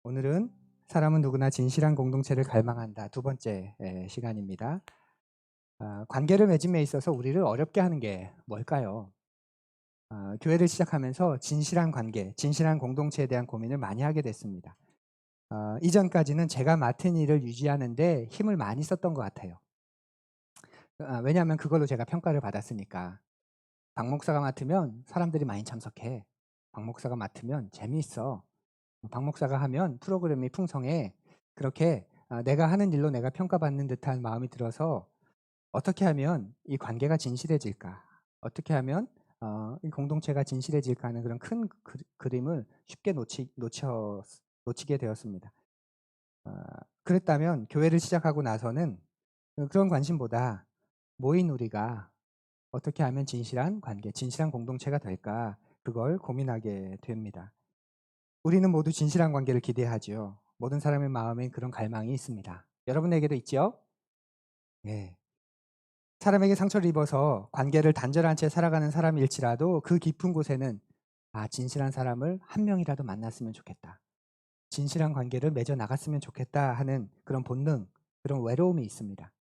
오늘은 사람은 누구나 진실한 공동체를 갈망한다. 두 번째 시간입니다. 관계를 맺음에 있어서 우리를 어렵게 하는 게 뭘까요? 교회를 시작하면서 진실한 관계, 진실한 공동체에 대한 고민을 많이 하게 됐습니다. 이전까지는 제가 맡은 일을 유지하는데 힘을 많이 썼던 것 같아요. 왜냐하면 그걸로 제가 평가를 받았으니까. 박 목사가 맡으면 사람들이 많이 참석해. 박 목사가 맡으면 재미있어. 박 목사가 하면 프로그램이 풍성해. 그렇게 내가 하는 일로 내가 평가받는 듯한 마음이 들어서 어떻게 하면 이 관계가 진실해질까? 어떻게 하면 이 공동체가 진실해질까 하는 그런 큰 그림을 쉽게 놓치게 되었습니다. 그랬다면 교회를 시작하고 나서는 그런 관심보다 모인 우리가 어떻게 하면 진실한 관계, 진실한 공동체가 될까? 그걸 고민하게 됩니다. 우리는 모두 진실한 관계를 기대하지요. 모든 사람의 마음엔 그런 갈망이 있습니다. 여러분에게도 있죠? 네. 사람에게 상처를 입어서 관계를 단절한 채 살아가는 사람일지라도 그 깊은 곳에는 진실한 사람을 한 명이라도 만났으면 좋겠다. 진실한 관계를 맺어 나갔으면 좋겠다 하는 그런 본능, 그런 외로움이 있습니다.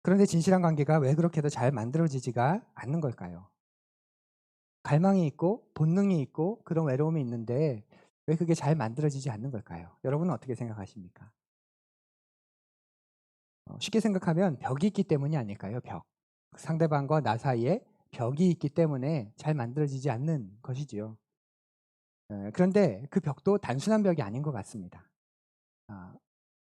그런데 진실한 관계가 왜 그렇게도 잘 만들어지지가 않는 걸까요? 갈망이 있고 본능이 있고 그런 외로움이 있는데 왜 그게 잘 만들어지지 않는 걸까요? 여러분은 어떻게 생각하십니까? 쉽게 생각하면 벽이 있기 때문이 아닐까요? 벽. 상대방과 나 사이에 벽이 있기 때문에 잘 만들어지지 않는 것이지요. 그런데 그 벽도 단순한 벽이 아닌 것 같습니다. 아,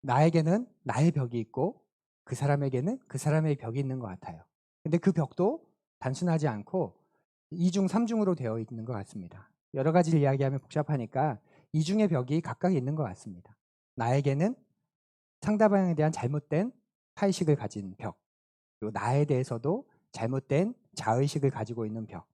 나에게는 나의 벽이 있고 그 사람에게는 그 사람의 벽이 있는 것 같아요. 근데 그 벽도 단순하지 않고 이중 삼중으로 되어 있는 것 같습니다. 여러 가지를 이야기하면 복잡하니까 이중의 벽이 각각 있는 것 같습니다. 나에게는 상대방에 대한 잘못된 타의식을 가진 벽, 그리고 나에 대해서도 잘못된 자의식을 가지고 있는 벽.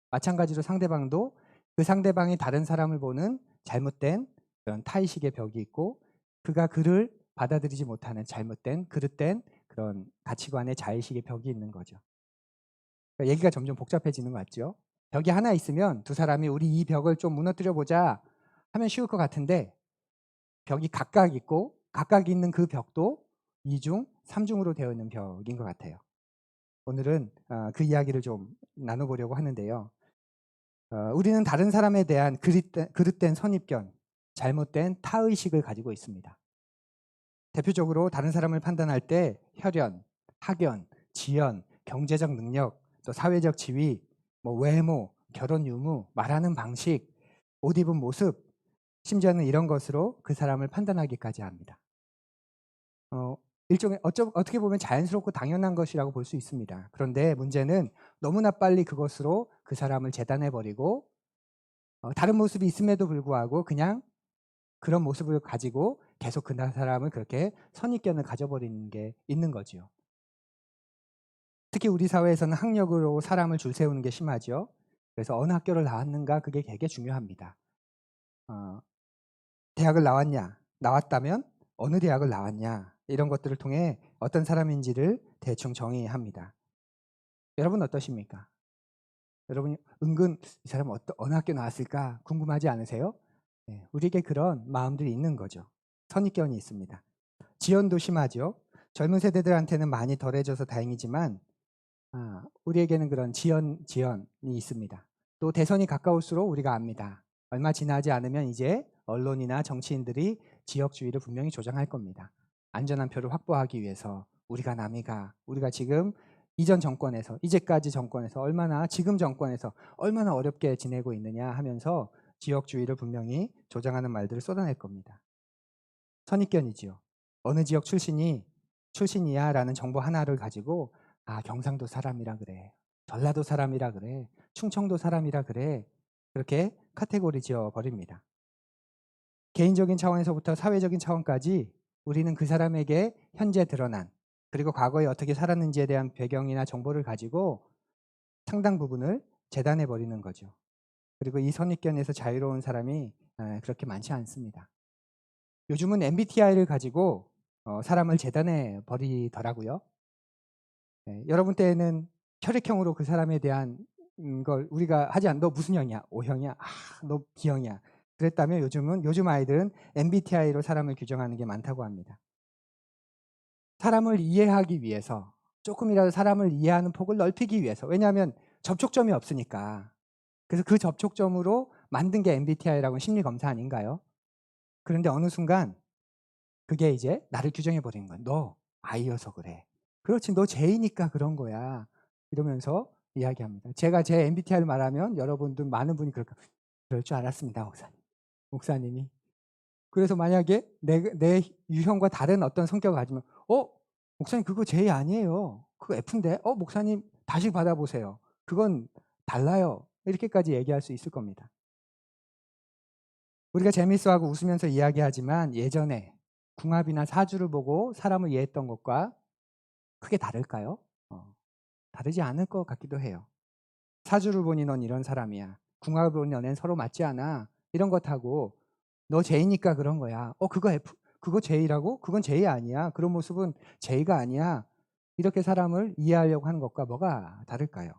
마찬가지로 상대방도 그 상대방이 다른 사람을 보는 잘못된 그런 타의식의 벽이 있고 그가 그를 받아들이지 못하는 잘못된 그릇된 그런 가치관의 자의식의 벽이 있는 거죠. 그러니까 얘기가 점점 복잡해지는 것 같죠. 벽이 하나 있으면 두 사람이 우리 이 벽을 좀 무너뜨려 보자 하면 쉬울 것 같은데 벽이 각각 있고 각각 있는 그 벽도 이중, 삼중으로 되어 있는 벽인 것 같아요. 오늘은 그 이야기를 좀 나눠보려고 하는데요. 우리는 다른 사람에 대한 그릇된 선입견, 잘못된 타의식을 가지고 있습니다. 대표적으로 다른 사람을 판단할 때 혈연, 학연, 지연, 경제적 능력, 또 사회적 지위, 외모, 결혼 유무, 말하는 방식, 옷 입은 모습, 심지어는 이런 것으로 그 사람을 판단하기까지 합니다. 일종의 어떻게 보면 자연스럽고 당연한 것이라고 볼 수 있습니다. 그런데 문제는 너무나 빨리 그것으로 그 사람을 재단해 버리고 다른 모습이 있음에도 불구하고 그냥 그런 모습을 가지고 계속 그 사람을 그렇게 선입견을 가져버리는 게 있는 거지요. 특히 우리 사회에서는 학력으로 사람을 줄 세우는 게 심하죠. 그래서 어느 학교를 나왔는가 그게 되게 중요합니다. 어, 대학을 나왔냐, 나왔다면 어느 대학을 나왔냐 이런 것들을 통해 어떤 사람인지를 대충 정의합니다. 여러분 어떠십니까? 여러분이 은근 이 사람 어느 학교 나왔을까 궁금하지 않으세요? 네, 우리에게 그런 마음들이 있는 거죠. 선입견이 있습니다. 지연도 심하죠. 젊은 세대들한테는 많이 덜해져서 다행이지만 우리에게는 그런 지연이 있습니다. 또 대선이 가까울수록 우리가 압니다. 얼마 지나지 않으면 이제 언론이나 정치인들이 지역주의를 분명히 조장할 겁니다. 안전한 표를 확보하기 위해서 우리가 지금 이전 정권에서 이제까지 정권에서 지금 정권에서 얼마나 어렵게 지내고 있느냐 하면서 지역주의를 분명히 조장하는 말들을 쏟아낼 겁니다. 선입견이지요. 어느 지역 출신이야라는 정보 하나를 가지고 경상도 사람이라 그래. 전라도 사람이라 그래. 충청도 사람이라 그래. 그렇게 카테고리 지어 버립니다. 개인적인 차원에서부터 사회적인 차원까지 우리는 그 사람에게 현재 드러난 그리고 과거에 어떻게 살았는지에 대한 배경이나 정보를 가지고 상당 부분을 재단해 버리는 거죠. 그리고 이 선입견에서 자유로운 사람이 그렇게 많지 않습니다. 요즘은 MBTI를 가지고 사람을 재단해 버리더라고요. 네, 여러분 때에는 혈액형으로 그 사람에 대한 걸 우리가 하지 않 너 무슨 형이야? O형이야? 너 B형이야? 그랬다면 요즘 아이들은 MBTI로 사람을 규정하는 게 많다고 합니다. 사람을 이해하기 위해서, 조금이라도 사람을 이해하는 폭을 넓히기 위해서. 왜냐하면 접촉점이 없으니까. 그래서 그 접촉점으로 만든 게 MBTI라고 심리 검사 아닌가요? 그런데 어느 순간 그게 이제 나를 규정해 버리는 거야. "너 I여서 그래." "그렇지. 너 J니까 그런 거야." 이러면서 이야기합니다. 제가 제 MBTI를 말하면 여러분들 많은 분이 "그럴 줄 알았습니다, 목사님이." 그래서 만약에 내 유형과 다른 어떤 성격을 가지면 목사님 그거 J 아니에요. 그거 F인데. 목사님 다시 받아 보세요. 그건 달라요." 이렇게까지 얘기할 수 있을 겁니다. 우리가 재미있어하고 웃으면서 이야기하지만 예전에 궁합이나 사주를 보고 사람을 이해했던 것과 크게 다를까요? 다르지 않을 것 같기도 해요. 사주를 보니 넌 이런 사람이야. 궁합을 보니 너넨 서로 맞지 않아. 이런 것하고 너 J니까 그런 거야. 그거 J라고? 그건 J 아니야. 그런 모습은 J가 아니야. 이렇게 사람을 이해하려고 하는 것과 뭐가 다를까요?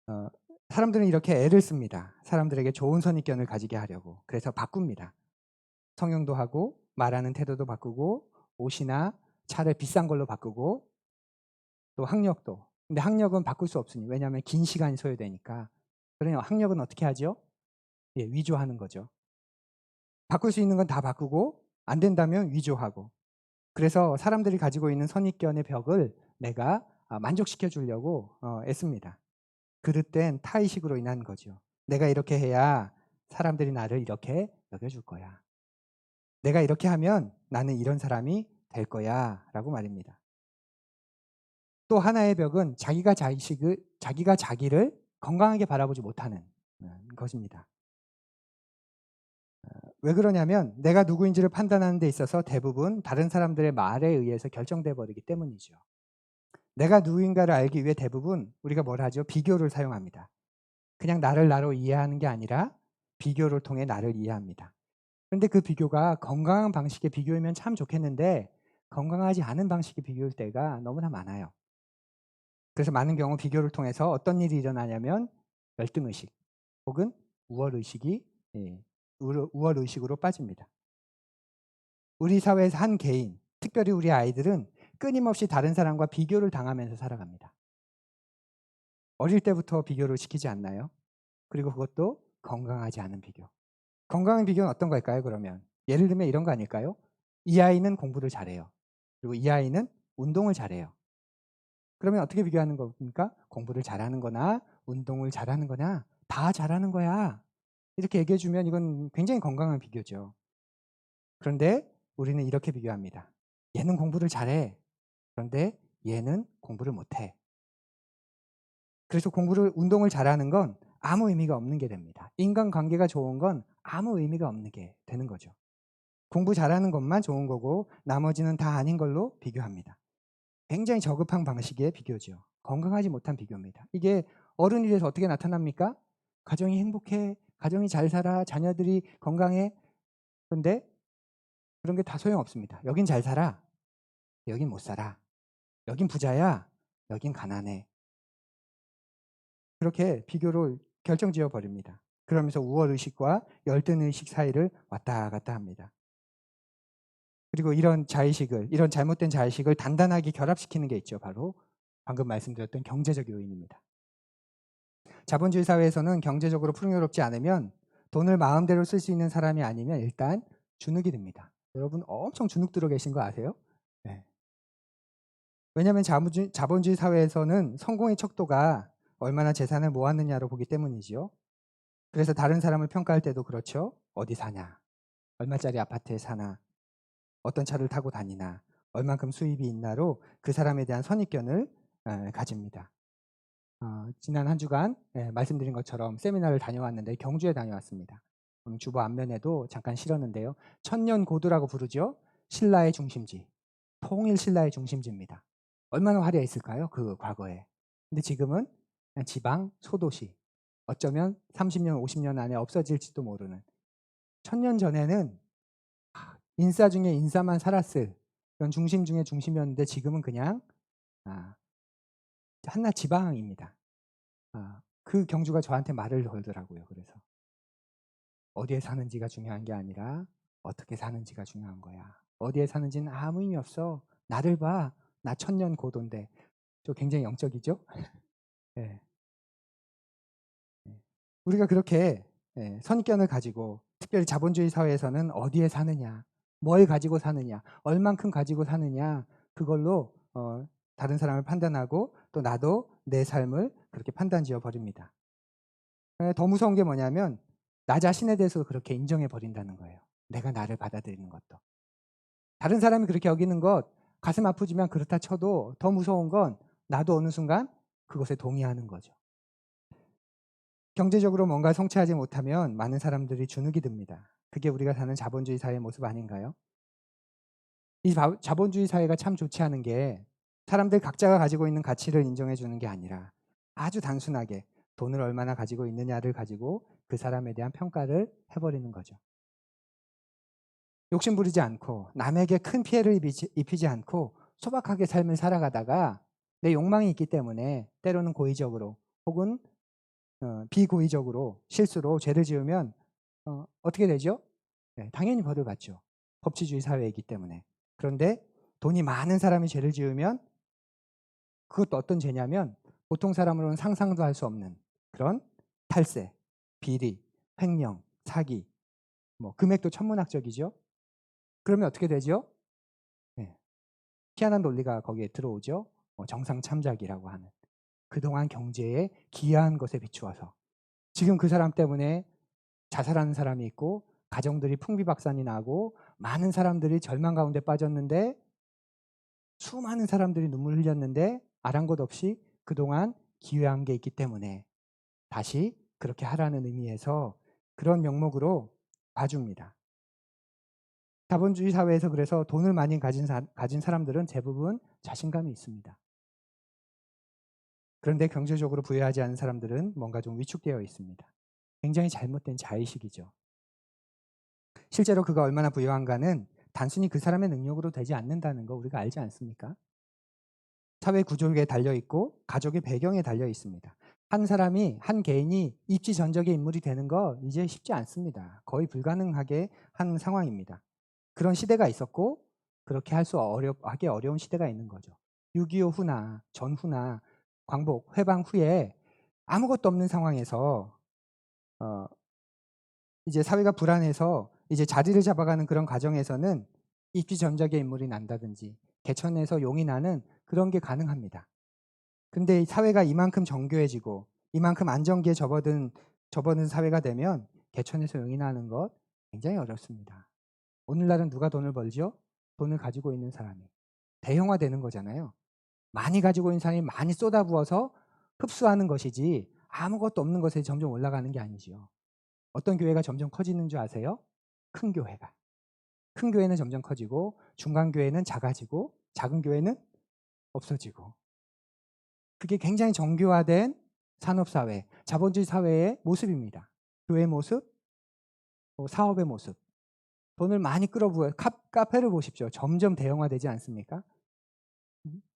어, 사람들은 이렇게 애를 씁니다. 사람들에게 좋은 선입견을 가지게 하려고. 그래서 바꿉니다. 성형도 하고 말하는 태도도 바꾸고 옷이나 차를 비싼 걸로 바꾸고 또 학력도. 근데 학력은 바꿀 수 없으니 왜냐하면 긴 시간이 소요되니까. 그러니 학력은 어떻게 하죠? 예, 위조하는 거죠. 바꿀 수 있는 건 다 바꾸고 안 된다면 위조하고. 그래서 사람들이 가지고 있는 선입견의 벽을 내가 만족시켜 주려고 애씁니다. 그릇된 타의식으로 인한 거죠. 내가 이렇게 해야 사람들이 나를 이렇게 여겨줄 거야. 내가 이렇게 하면 나는 이런 사람이 될 거야 라고 말입니다. 또 하나의 벽은 자기가 자기를 건강하게 바라보지 못하는 것입니다. 왜 그러냐면 내가 누구인지를 판단하는 데 있어서 대부분 다른 사람들의 말에 의해서 결정돼 버리기 때문이죠. 내가 누구인가를 알기 위해 대부분 우리가 뭘 하죠? 비교를 사용합니다. 그냥 나를 나로 이해하는 게 아니라 비교를 통해 나를 이해합니다. 그런데 그 비교가 건강한 방식의 비교이면 참 좋겠는데 건강하지 않은 방식의 비교일 때가 너무나 많아요. 그래서 많은 경우 비교를 통해서 어떤 일이 일어나냐면 열등의식 혹은 우월의식이 우월의식으로 빠집니다. 우리 사회에서 한 개인, 특별히 우리 아이들은 끊임없이 다른 사람과 비교를 당하면서 살아갑니다. 어릴 때부터 비교를 시키지 않나요? 그리고 그것도 건강하지 않은 비교. 건강한 비교는 어떤 걸까요, 그러면? 예를 들면 이런 거 아닐까요? 이 아이는 공부를 잘해요. 그리고 이 아이는 운동을 잘해요. 그러면 어떻게 비교하는 겁니까? 공부를 잘하는 거나 운동을 잘하는 거나 다 잘하는 거야. 이렇게 얘기해 주면 이건 굉장히 건강한 비교죠. 그런데 우리는 이렇게 비교합니다. 얘는 공부를 잘해. 그런데 얘는 공부를 못해. 그래서 운동을 잘하는 건 아무 의미가 없는 게 됩니다. 인간관계가 좋은 건 아무 의미가 없는 게 되는 거죠. 공부 잘하는 것만 좋은 거고 나머지는 다 아닌 걸로 비교합니다. 굉장히 저급한 방식의 비교죠. 건강하지 못한 비교입니다. 이게 어른이 돼서 어떻게 나타납니까? 가정이 행복해, 가정이 잘 살아, 자녀들이 건강해. 그런데 그런 게 다 소용없습니다. 여긴 잘 살아, 여긴 못 살아. 여긴 부자야, 여긴 가난해. 그렇게 비교를 결정지어 버립니다. 그러면서 우월의식과 열등의식 사이를 왔다 갔다 합니다. 그리고 이런 잘못된 자의식을 단단하게 결합시키는 게 있죠. 바로 방금 말씀드렸던 경제적 요인입니다. 자본주의 사회에서는 경제적으로 풍요롭지 않으면 돈을 마음대로 쓸 수 있는 사람이 아니면 일단 주눅이 듭니다. 여러분 엄청 주눅 들어 계신 거 아세요? 네. 왜냐하면 자본주의 사회에서는 성공의 척도가 얼마나 재산을 모았느냐로 보기 때문이지요. 그래서 다른 사람을 평가할 때도 그렇죠. 어디 사냐, 얼마짜리 아파트에 사나, 어떤 차를 타고 다니나, 얼만큼 수입이 있나로 그 사람에 대한 선입견을 가집니다. 지난 한 주간 말씀드린 것처럼 세미나를 다녀왔는데 경주에 다녀왔습니다. 주보 앞면에도 잠깐 실었는데요. 천년고도라고 부르죠. 신라의 중심지, 통일 신라의 중심지입니다. 얼마나 화려했을까요? 그 과거에. 근데 지금은 그냥 지방 소도시. 어쩌면 30년, 50년 안에 없어질지도 모르는. 1000년 전에는 인싸 중에 인싸만 살았을 그런 중심 중에 중심이었는데 지금은 그냥 한낱 지방입니다. 그 경주가 저한테 말을 걸더라고요. 그래서 어디에 사는지가 중요한 게 아니라 어떻게 사는지가 중요한 거야. 어디에 사는지는 아무 의미 없어. 나를 봐. 나 천년 고도인데. 저 굉장히 영적이죠? 예. 예. 우리가 그렇게 선입견을 가지고 특별히 자본주의 사회에서는 어디에 사느냐, 뭘 가지고 사느냐, 얼만큼 가지고 사느냐 그걸로 다른 사람을 판단하고 또 나도 내 삶을 그렇게 판단지어 버립니다. 더 무서운 게 뭐냐면 나 자신에 대해서 그렇게 인정해 버린다는 거예요. 내가 나를 받아들이는 것도. 다른 사람이 그렇게 여기는 것 가슴 아프지만 그렇다 쳐도 더 무서운 건 나도 어느 순간 그것에 동의하는 거죠. 경제적으로 뭔가 성취하지 못하면 많은 사람들이 주눅이 듭니다. 그게 우리가 사는 자본주의 사회의 모습 아닌가요? 이 자본주의 사회가 참 좋지 않은 게 사람들 각자가 가지고 있는 가치를 인정해 주는 게 아니라 아주 단순하게 돈을 얼마나 가지고 있느냐를 가지고 그 사람에 대한 평가를 해버리는 거죠. 욕심 부리지 않고 남에게 큰 피해를 입히지 않고 소박하게 삶을 살아가다가 내 욕망이 있기 때문에 때로는 고의적으로 혹은 비고의적으로 실수로 죄를 지으면 어떻게 되죠? 네, 당연히 벌을 받죠. 법치주의 사회이기 때문에. 그런데 돈이 많은 사람이 죄를 지으면 그것도 어떤 죄냐면 보통 사람으로는 상상도 할 수 없는 그런 탈세, 비리, 횡령, 사기, 뭐 금액도 천문학적이죠. 그러면 어떻게 되죠? 네, 희한한 논리가 거기에 들어오죠. 정상 참작이라고 하는 그동안 경제에 기여한 것에 비추어서 지금 그 사람 때문에 자살하는 사람이 있고 가정들이 풍비박산이 나고 많은 사람들이 절망 가운데 빠졌는데 수많은 사람들이 눈물 흘렸는데 아랑곳 없이 그동안 기여한 게 있기 때문에 다시 그렇게 하라는 의미에서 그런 명목으로 봐줍니다. 자본주의 사회에서 그래서 돈을 많이 가진 사람들은 대부분 자신감이 있습니다. 그런데 경제적으로 부유하지 않은 사람들은 뭔가 좀 위축되어 있습니다. 굉장히 잘못된 자의식이죠. 실제로 그가 얼마나 부유한가는 단순히 그 사람의 능력으로 되지 않는다는 거 우리가 알지 않습니까? 사회 구조에 달려 있고 가족의 배경에 달려 있습니다. 한 사람이 한 개인이 입지전적의 인물이 되는 거 이제 쉽지 않습니다. 거의 불가능하게 한 상황입니다. 그런 시대가 있었고 그렇게 하기 어려운 시대가 있는 거죠. 6.25 후나 전후나 광복, 해방 후에 아무것도 없는 상황에서 어, 이제 사회가 불안해서 이제 자리를 잡아가는 그런 과정에서는 입지전적의 인물이 난다든지 개천에서 용이 나는 그런 게 가능합니다. 근데 사회가 이만큼 정교해지고 이만큼 안정기에 접어든 사회가 되면 개천에서 용이 나는 것 굉장히 어렵습니다. 오늘날은 누가 돈을 벌죠? 돈을 가지고 있는 사람이. 대형화되는 거잖아요. 많이 가지고 있는 사람이 많이 쏟아부어서 흡수하는 것이지 아무것도 없는 것에 점점 올라가는 게 아니지요. 어떤 교회가 점점 커지는 줄 아세요? 큰 교회가. 큰 교회는 점점 커지고 중간 교회는 작아지고 작은 교회는 없어지고 그게 굉장히 정교화된 산업사회, 자본주의 사회의 모습입니다. 교회의 모습, 사업의 모습. 돈을 많이 끌어부어요. 카페를 보십시오. 점점 대형화되지 않습니까?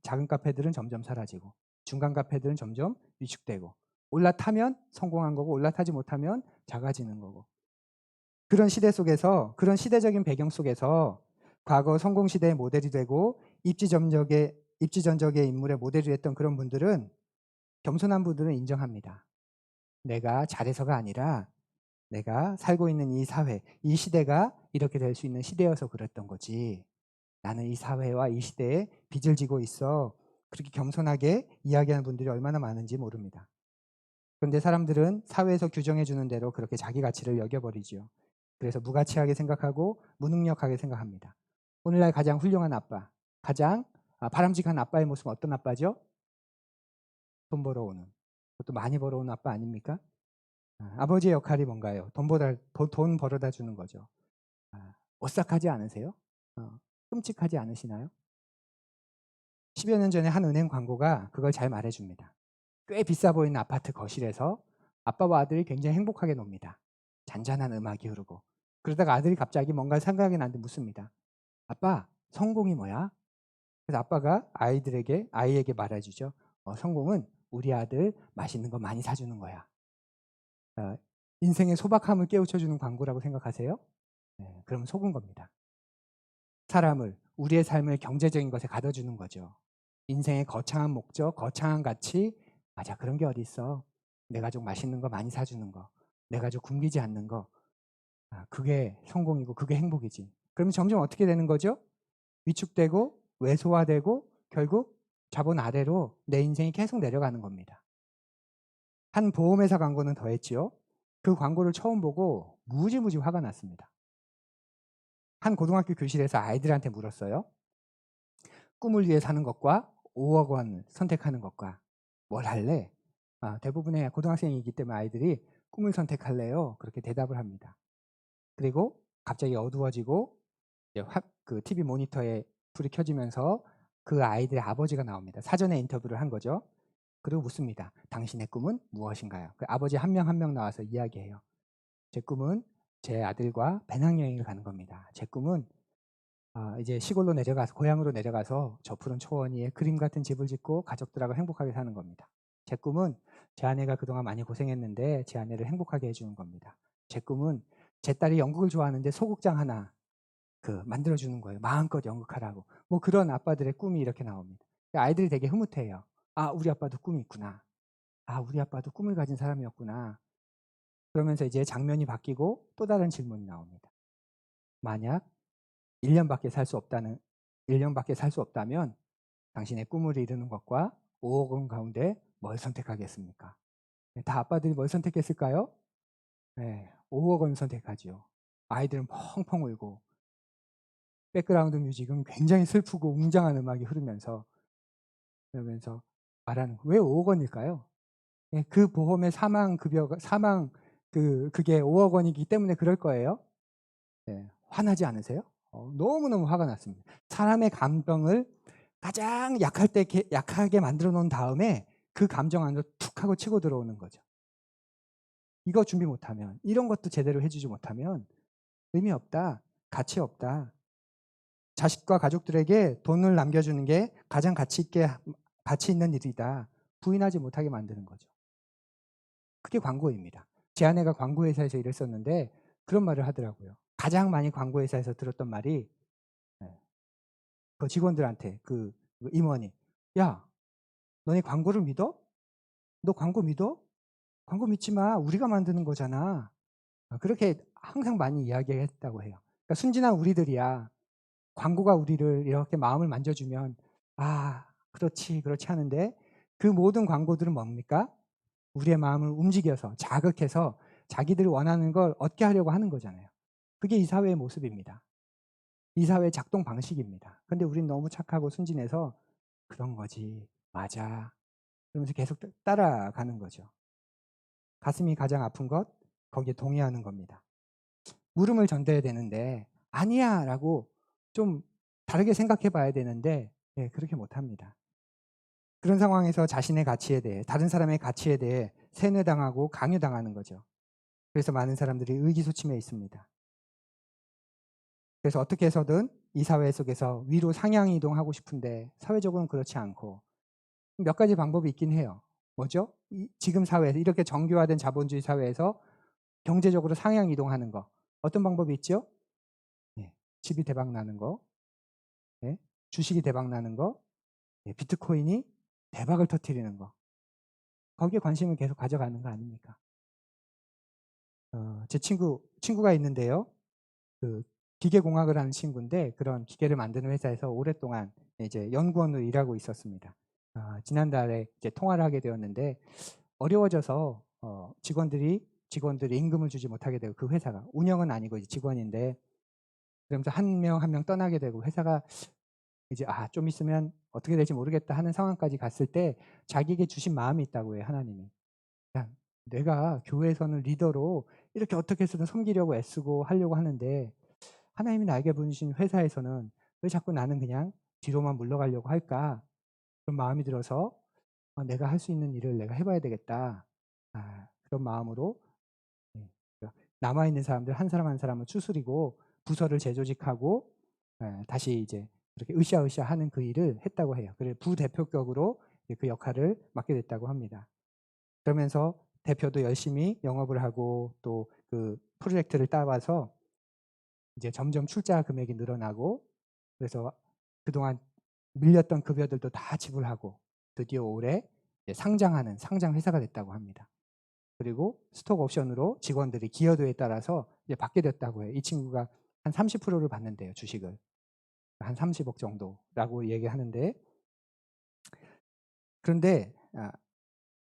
작은 카페들은 점점 사라지고 중간 카페들은 점점 위축되고 올라타면 성공한 거고 올라타지 못하면 작아지는 거고 그런 시대 속에서 그런 시대적인 배경 속에서 과거 성공 시대의 모델이 되고 입지전적의 인물의 모델이 됐던 그런 분들은 겸손한 분들은 인정합니다. 내가 잘해서가 아니라 내가 살고 있는 이 사회, 이 시대가 이렇게 될 수 있는 시대여서 그랬던 거지. 나는 이 사회와 이 시대에 빚을 지고 있어. 그렇게 겸손하게 이야기하는 분들이 얼마나 많은지 모릅니다. 그런데 사람들은 사회에서 규정해 주는 대로 그렇게 자기 가치를 여겨버리죠. 그래서 무가치하게 생각하고 무능력하게 생각합니다. 오늘날 가장 훌륭한 아빠, 가장 바람직한 아빠의 모습은 어떤 아빠죠? 돈 벌어오는. 그것도 많이 벌어오는 아빠 아닙니까? 아버지의 역할이 뭔가요? 돈 벌어다 주는 거죠. 오싹하지 않으세요? 끔찍하지 않으시나요? 10여 년 전에 한 은행 광고가 그걸 잘 말해줍니다. 꽤 비싸 보이는 아파트 거실에서 아빠와 아들이 굉장히 행복하게 놉니다. 잔잔한 음악이 흐르고 그러다가 아들이 갑자기 뭔가 생각이 나는데 묻습니다. 아빠, 성공이 뭐야? 그래서 아빠가 아이에게 말해주죠. 성공은 우리 아들 맛있는 거 많이 사주는 거야. 인생의 소박함을 깨우쳐주는 광고라고 생각하세요? 네, 그러면 속은 겁니다. 사람을, 우리의 삶을 경제적인 것에 가둬주는 거죠. 인생의 거창한 목적, 거창한 가치, 맞아, 그런 게 어디 있어. 내 가족 맛있는 거 많이 사주는 거, 내 가족 굶기지 않는 거, 그게 성공이고 그게 행복이지. 그러면 점점 어떻게 되는 거죠? 위축되고 왜소화되고 결국 자본 아래로 내 인생이 계속 내려가는 겁니다. 한 보험회사 광고는 더했지요. 그 광고를 처음 보고 무지무지 화가 났습니다. 한 고등학교 교실에서 아이들한테 물었어요. 꿈을 위해 사는 것과 5억 원 선택하는 것과 뭘 할래? 대부분의 고등학생이기 때문에 아이들이 꿈을 선택할래요. 그렇게 대답을 합니다. 그리고 갑자기 어두워지고 그 TV 모니터에 불이 켜지면서 그 아이들의 아버지가 나옵니다. 사전에 인터뷰를 한 거죠. 그리고 묻습니다. 당신의 꿈은 무엇인가요? 그 아버지 한 명 한 명 나와서 이야기해요. 제 꿈은 제 아들과 배낭여행을 가는 겁니다. 제 꿈은 이제 시골로 내려가서 고향으로 내려가서 저 푸른 초원 위에 그림 같은 집을 짓고 가족들하고 행복하게 사는 겁니다. 제 꿈은 제 아내가 그동안 많이 고생했는데 제 아내를 행복하게 해주는 겁니다. 제 꿈은 제 딸이 연극을 좋아하는데 소극장 하나 만들어주는 거예요. 마음껏 연극하라고. 뭐 그런 아빠들의 꿈이 이렇게 나옵니다. 아이들이 되게 흐뭇해요. 우리 아빠도 꿈이 있구나. 우리 아빠도 꿈을 가진 사람이었구나. 그러면서 이제 장면이 바뀌고 또 다른 질문이 나옵니다. 만약 1년밖에 살 수 없다는 1년밖에 살 수 없다면 당신의 꿈을 이루는 것과 5억 원 가운데 뭘 선택하겠습니까? 다 아빠들이 뭘 선택했을까요? 네, 5억 원 선택하지요. 아이들은 펑펑 울고 백그라운드 뮤직은 굉장히 슬프고 웅장한 음악이 흐르면서 그러면서 말하는 왜 5억 원일까요? 그 보험의 사망 급여가 그게 5억 원이기 때문에 그럴 거예요. 네, 화나지 않으세요? 너무너무 화가 났습니다. 사람의 감정을 가장 약할 때 약하게 만들어 놓은 다음에 그 감정 안으로 툭 하고 치고 들어오는 거죠. 이거 준비 못하면, 이런 것도 제대로 해주지 못하면 의미 없다, 가치 없다. 자식과 가족들에게 돈을 남겨주는 게 가장 가치 있는 일이다. 부인하지 못하게 만드는 거죠. 그게 광고입니다. 제 아내가 광고회사에서 일했었는데 그런 말을 하더라고요. 가장 많이 광고회사에서 들었던 말이 그 직원들한테 그 임원이 야, 너네 광고를 믿어? 너 광고 믿어? 광고 믿지 마. 우리가 만드는 거잖아. 그렇게 항상 많이 이야기했다고 해요. 그러니까 순진한 우리들이야. 광고가 우리를 이렇게 마음을 만져주면 그렇지 하는데 그 모든 광고들은 뭡니까? 우리의 마음을 움직여서 자극해서 자기들이 원하는 걸 얻게 하려고 하는 거잖아요. 그게 이 사회의 모습입니다. 이 사회의 작동 방식입니다. 근데 우린 너무 착하고 순진해서 그런 거지. 맞아. 그러면서 계속 따라가는 거죠. 가슴이 가장 아픈 것, 거기에 동의하는 겁니다. 물음을 던져야 되는데 아니야 라고 좀 다르게 생각해 봐야 되는데 그렇게 못합니다. 그런 상황에서 자신의 가치에 대해 다른 사람의 가치에 대해 세뇌당하고 강요당하는 거죠. 그래서 많은 사람들이 의기소침해 있습니다. 그래서 어떻게 해서든 이 사회 속에서 위로 상향 이동하고 싶은데 사회적으로는 그렇지 않고 몇 가지 방법이 있긴 해요. 뭐죠? 지금 사회에서 이렇게 정교화된 자본주의 사회에서 경제적으로 상향 이동하는 거. 어떤 방법이 있죠? 집이 대박 나는 거, 주식이 대박 나는 거, 비트코인이 대박을 터뜨리는 거. 거기에 관심을 계속 가져가는 거 아닙니까? 제 친구가 있는데요. 그 기계공학을 하는 친구인데 그런 기계를 만드는 회사에서 오랫동안 이제 연구원으로 일하고 있었습니다. 지난달에 이제 통화를 하게 되었는데 어려워져서 직원들이 임금을 주지 못하게 되고 그 회사가 운영은 아니고 이제 직원인데 그러면서 한 명 한 명 떠나게 되고 회사가 이제 좀 있으면 어떻게 될지 모르겠다 하는 상황까지 갔을 때 자기에게 주신 마음이 있다고 해요, 하나님이. 야, 내가 교회에서는 리더로 이렇게 어떻게 해서든 섬기려고 애쓰고 하려고 하는데 하나님이 나에게 부르신 회사에서는 왜 자꾸 나는 그냥 뒤로만 물러가려고 할까? 그런 마음이 들어서 내가 할 수 있는 일을 내가 해봐야 되겠다. 그런 마음으로 남아있는 사람들 한 사람 한 사람을 추스리고 부서를 재조직하고 다시 이제 그렇게 으쌰으쌰 하는 그 일을 했다고 해요. 그래서 부대표격으로 그 역할을 맡게 됐다고 합니다. 그러면서 대표도 열심히 영업을 하고 또 그 프로젝트를 따와서 이제 점점 출자 금액이 늘어나고 그래서 그동안 밀렸던 급여들도 다 지불하고 드디어 올해 이제 상장하는 상장 회사가 됐다고 합니다. 그리고 스톡 옵션으로 직원들이 기여도에 따라서 이제 받게 됐다고 해요. 이 친구가 한 30%를 받는데요, 주식을. 한 30억 정도라고 얘기하는데 그런데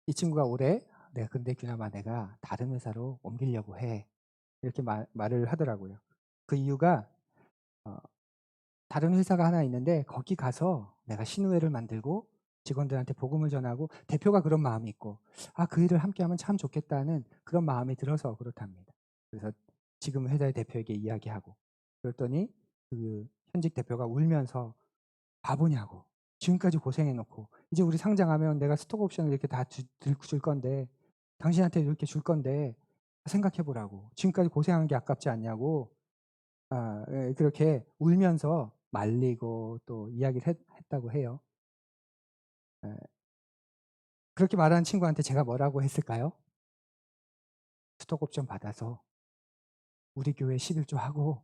이 친구가 올해 근데 그나마 내가 다른 회사로 옮기려고 해. 이렇게 말을 하더라고요. 그 이유가 다른 회사가 하나 있는데 거기 가서 내가 신우회를 만들고 직원들한테 복음을 전하고 대표가 그런 마음이 있고 그 일을 함께하면 참 좋겠다는 그런 마음이 들어서 그렇답니다. 그래서 지금 회사의 대표에게 이야기하고 그랬더니 그 현직 대표가 울면서 바보냐고 지금까지 고생해놓고 이제 우리 상장하면 내가 스톡 옵션을 이렇게 다 줄 건데 당신한테 이렇게 줄 건데 생각해보라고 지금까지 고생한 게 아깝지 않냐고 그렇게 울면서 말리고 또 이야기를 했다고 해요. 그렇게 말하는 친구한테 제가 뭐라고 했을까요? 스톡 옵션 받아서 우리 교회 11조 하고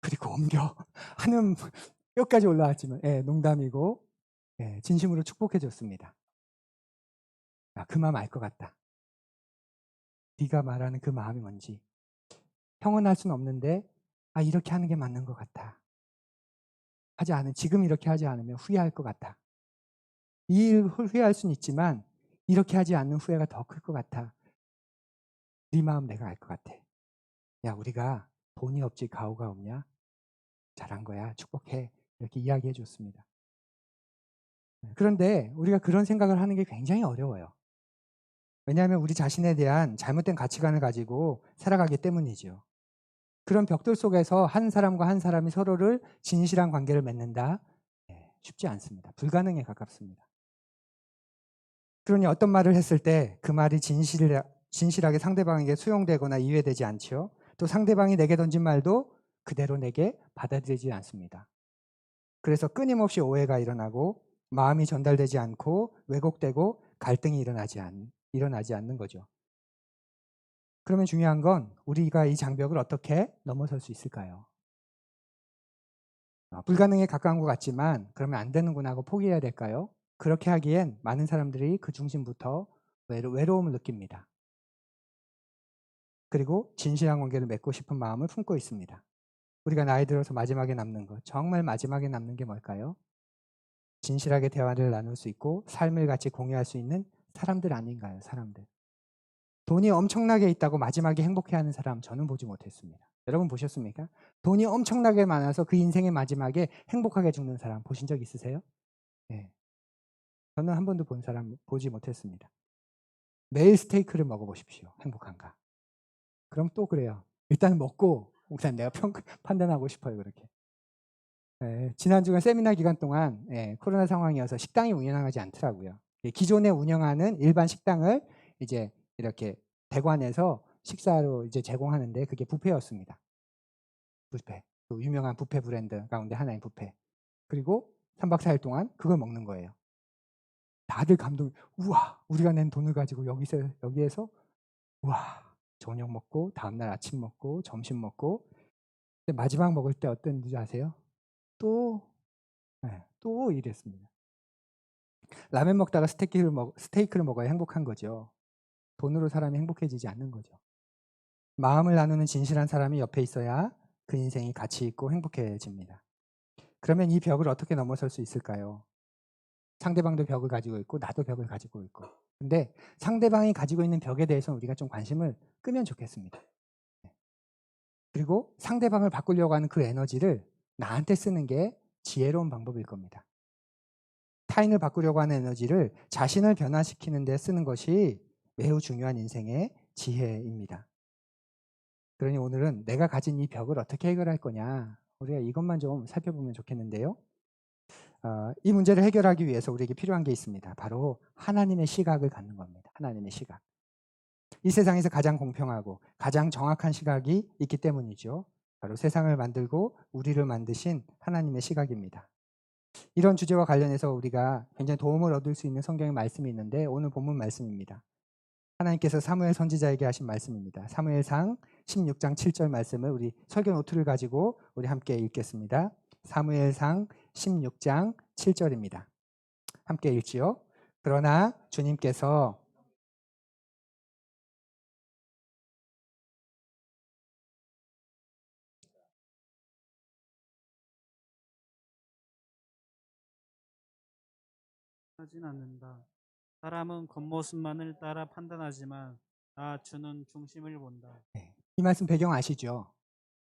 그리고 옮겨 하는 뼈까지 올라왔지만 농담이고 진심으로 축복해 줬습니다. 그 마음 알 것 같다. 네가 말하는 그 마음이 뭔지. 형은 할 수는 없는데 이렇게 하는 게 맞는 것 같아. 지금 이렇게 하지 않으면 후회할 것 같아. 이 일 후회할 수는 있지만 이렇게 하지 않는 후회가 더 클 것 같아. 네 마음 내가 알 것 같아. 야 우리가 돈이 없지 가오가 없냐? 잘한 거야. 축복해. 이렇게 이야기해 줬습니다. 그런데 우리가 그런 생각을 하는 게 굉장히 어려워요. 왜냐하면 우리 자신에 대한 잘못된 가치관을 가지고 살아가기 때문이죠. 그런 벽돌 속에서 한 사람과 한 사람이 서로를 진실한 관계를 맺는다? 쉽지 않습니다. 불가능에 가깝습니다. 그러니 어떤 말을 했을 때 그 말이 진실하게 상대방에게 수용되거나 이해되지 않죠. 또 상대방이 내게 던진 말도 그대로 내게 받아들이지 않습니다. 그래서 끊임없이 오해가 일어나고 마음이 전달되지 않고 왜곡되고 갈등이 일어나지 않는 거죠. 그러면 중요한 건 우리가 이 장벽을 어떻게 넘어설 수 있을까요? 불가능에 가까운 것 같지만 그러면 안 되는구나 하고 포기해야 될까요? 그렇게 하기엔 많은 사람들이 그 중심부터 외로움을 느낍니다. 그리고 진실한 관계를 맺고 싶은 마음을 품고 있습니다. 우리가 나이 들어서 마지막에 남는 것, 정말 마지막에 남는 게 뭘까요? 진실하게 대화를 나눌 수 있고 삶을 같이 공유할 수 있는 사람들 아닌가요? 사람들. 돈이 엄청나게 있다고 마지막에 행복해하는 사람 저는 보지 못했습니다. 여러분 보셨습니까? 돈이 엄청나게 많아서 그 인생의 마지막에 행복하게 죽는 사람 보신 적 있으세요? 네. 저는 한 번도 본 사람 보지 못했습니다. 매일 스테이크를 먹어보십시오. 행복한가? 그럼 또 그래요. 일단 먹고 일단 내가 판단하고 싶어요. 그렇게. 지난주간 세미나 기간 동안 코로나 상황이어서 식당이 운영하지 않더라고요. 기존에 운영하는 일반 식당을 이제 이렇게 대관해서 식사로 이제 제공하는데 그게 뷔페였습니다. 뷔페. 그 유명한 뷔페 브랜드 가운데 하나인 뷔페. 그리고 3박 4일 동안 그걸 먹는 거예요. 다들 우와, 우리가 낸 돈을 가지고 여기에서 우와, 저녁 먹고 다음날 아침 먹고 점심 먹고 마지막 먹을 때 어땠는지 아세요? 또 이랬습니다. 라면 먹다가 스테이크를 먹어야 행복한 거죠. 돈으로 사람이 행복해지지 않는 거죠. 마음을 나누는 진실한 사람이 옆에 있어야 그 인생이 가치 있고 행복해집니다. 그러면 이 벽을 어떻게 넘어설 수 있을까요? 상대방도 벽을 가지고 있고 나도 벽을 가지고 있고. 근데 상대방이 가지고 있는 벽에 대해서 우리가 좀 관심을 끄면 좋겠습니다. 그리고 상대방을 바꾸려고 하는 그 에너지를 나한테 쓰는 게 지혜로운 방법일 겁니다. 타인을 바꾸려고 하는 에너지를 자신을 변화시키는 데 쓰는 것이 매우 중요한 인생의 지혜입니다. 그러니 오늘은 내가 가진 이 벽을 어떻게 해결할 거냐, 우리가 이것만 좀 살펴보면 좋겠는데요. 이 문제를 해결하기 위해서 우리에게 필요한 게 있습니다. 바로 하나님의 시각을 갖는 겁니다. 하나님의 시각. 이 세상에서 가장 공평하고 가장 정확한 시각이 있기 때문이죠. 바로 세상을 만들고 우리를 만드신 하나님의 시각입니다. 이런 주제와 관련해서 우리가 굉장히 도움을 얻을 수 있는 성경의 말씀이 있는데 오늘 본문 말씀입니다. 하나님께서 사무엘 선지자에게 하신 말씀입니다. 사무엘상 16장 7절 말씀을 우리 설교 노트를 가지고 우리 함께 읽겠습니다. 사무엘상 16장 7절입니다. 함께 읽지요. 그러나 주님께서 하진 않는다. 사람은 겉모습만을 따라 판단하지만 나 주는 중심을 본다. 이 말씀 배경 아시죠?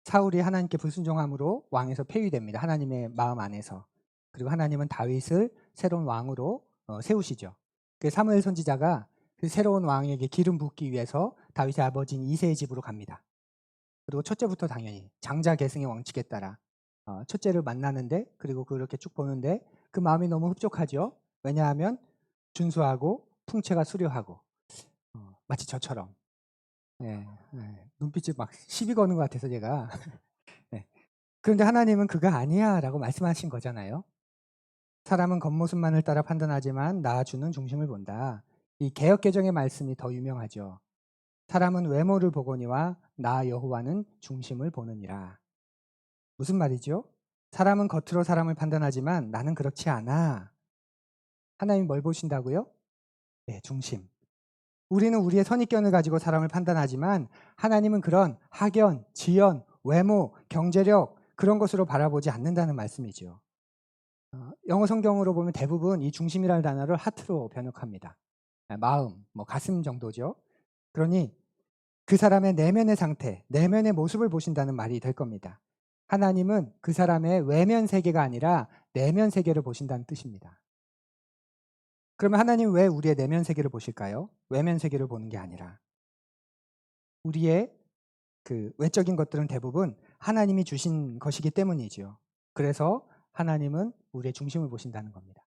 사울이 하나님께 불순종함으로 왕에서 폐위됩니다. 하나님의 마음 안에서. 그리고 하나님은 다윗을 새로운 왕으로 세우시죠. 그 사무엘 선지자가 그 새로운 왕에게 기름 붓기 위해서 다윗의 아버지인 이새의 집으로 갑니다. 그리고 첫째부터 당연히 장자 계승의 원칙에 따라 첫째를 만나는데, 그리고 그렇게 쭉 보는데 그 마음이 너무 흡족하죠. 왜냐하면 준수하고 풍채가 수려하고 마치 저처럼 눈빛이 막 시비 거는 것 같아서 제가 네. 그런데 하나님은 그가 아니야 라고 말씀하신 거잖아요. 사람은 겉모습만을 따라 판단하지만 나 주는 중심을 본다. 이 개역개정의 말씀이 더 유명하죠. 사람은 외모를 보거니와 나 여호와는 중심을 보느니라. 무슨 말이죠? 사람은 겉으로 사람을 판단하지만 나는 그렇지 않아. 하나님 뭘 보신다고요? 네, 중심. 우리는 우리의 선입견을 가지고 사람을 판단하지만 하나님은 그런 학연, 지연, 외모, 경제력 그런 것으로 바라보지 않는다는 말씀이죠. 영어 성경으로 보면 대부분 이 중심이라는 단어를 하트로 번역합니다. 마음, 가슴 정도죠. 그러니 그 사람의 내면의 상태, 내면의 모습을 보신다는 말이 될 겁니다. 하나님은 그 사람의 외면 세계가 아니라 내면 세계를 보신다는 뜻입니다. 그러면 하나님 왜 우리의 내면 세계를 보실까요? 외면 세계를 보는 게 아니라. 우리의 그 외적인 것들은 대부분 하나님이 주신 것이기 때문이죠. 그래서 하나님은 우리의 중심을 보신다는 겁니다.